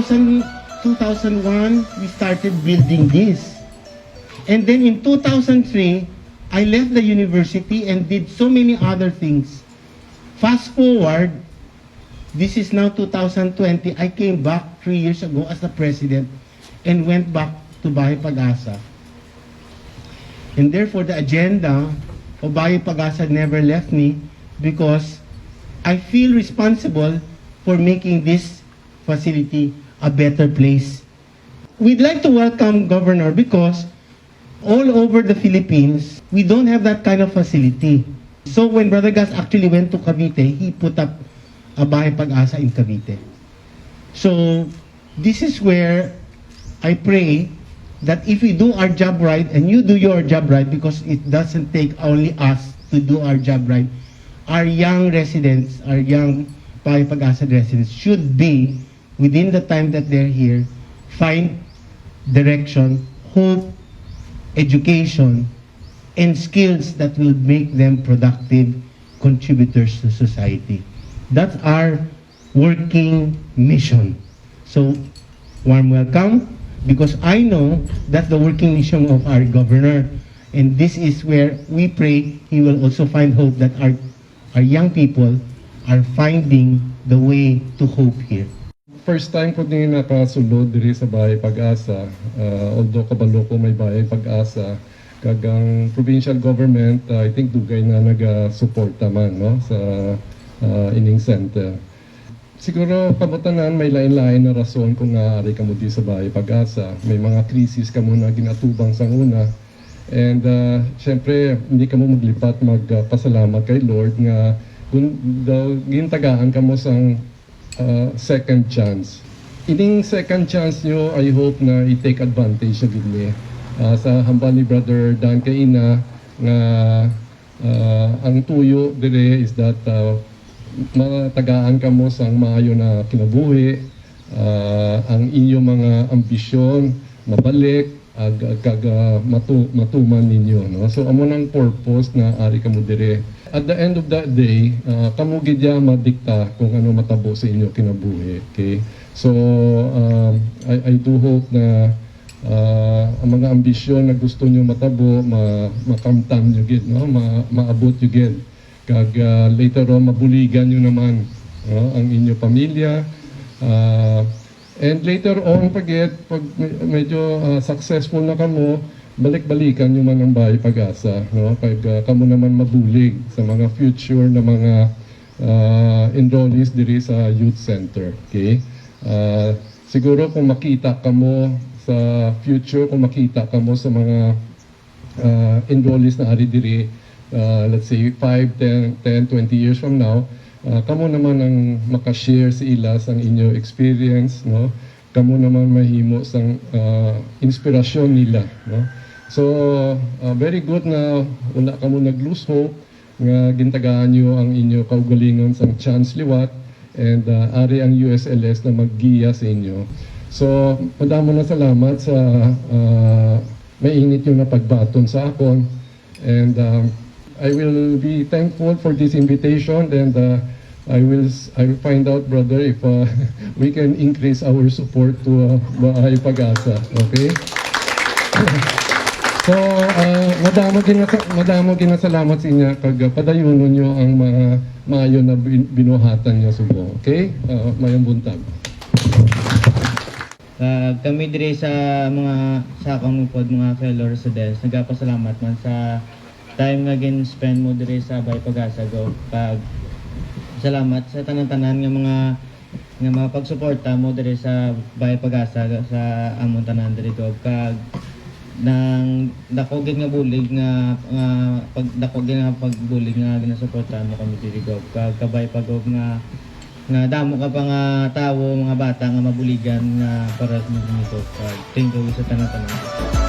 2001, we started building this. And then in 2003, I left the university and did so many other things. Fast forward, this is now 2020. I came back 3 years ago as the president and went back to Bahay Pag-asa. And therefore, the agenda of Bahay Pag-asa never left me because I feel responsible for making this facility a better place. We'd like to welcome Governor because all over the Philippines, we don't have that kind of facility. So when Brother Gas actually went to Cavite, he put up a Bahay Pag-asa in Cavite. So this is where I pray that if we do our job right and you do your job right, because it doesn't take only us to do our job right, our young residents, our young Bahay Pag-asa residents should be, within the time that they're here, find direction, hope, education, and skills that will make them productive contributors to society. That's our working mission. So, warm welcome, because I know that's the working mission of our governor. And this is where we pray he will also find hope that our young people are finding the way to hope here. First time ko din nakasulod diri sa Bahay Pag-asa, although kabalo ko may Bahay Pag-asa, kagang provincial government, I think dugay na naga-suporta man no, sa ining center. Siguro kabutanan may lain-lain na rason kung naari ka mo di sa Bahay Pag-asa. May mga krisis ka mo na ginatubang sa una. And syempre, hindi ka mo maglipat magpasalamat kay Lord nga kung gintagaan ka mo sang second chance. Ining second chance nyo, I hope na i-take advantage na gini. Sa hambal ni Brother Dan Kaina nga ang tuyo dire is that matagaan ka mo sang maayo na kinabuhi, ang inyong mga ambisyon mabalik matuman ninyo, no? So amo nang purpose na ari kamo dire. At the end of that day, kamo gidya madikta kung ano matabo sa inyo kinabuhi. Okay? So I do hope na ang mga ambisyon na gusto nyo matabo, makamtan nyo gid, no? Maabot nyo gid. Kag later on mabuligan nyo naman, no? Ang inyo pamilya. And later on, pag medyo successful na kamo, balik-balikan nyo man ang Bahay Pag-asa, no? Pag kamo naman mabulig sa mga future na mga enrollees diri sa youth center. Okay? Siguro kung makita kamo sa future, kung makita kamo sa mga enrollees na ari diri, let's say 5, 10, 20 years from now, kamo naman ang makashare sa ila sang inyo experience, no? Kamo naman mahimo sang inspirasyon nila, no? So very good na wala kamo nag-lose hope nga gintagaan nyo ang inyo kaugalingon sang chance liwat, and ari ang USLS na maggiya sa inyo. So madamo na salamat sa mainit yung napagbaton sa akon, and I will be thankful for this invitation, and I will find out, brother, if we can increase our support to Bahay Pag-asa. Okay? So, madamo ginasalamat sa inyo kag padayunon nyo ang mga maayo na binuhatan nyo subo. Okay? Mayong buntag. Kami dire sa akong pod mga fellow residents, nagapasalamat man sa time nga gin-spend mo dire sa Bahay Pag-asa go. Salamat sa tanan-tanan nga mga pagsuporta mo dire sa Bahay Pag-asa sa among tanan dire go. Kag nang dako gid nga bulig nga pagbulig nga ginasuportahan mo kami dire go. Kag kabay pagog nga damo ka pa nga tawo, mga bata nga mabuligan nga para sa mga. Thank you sa tanan-tanan.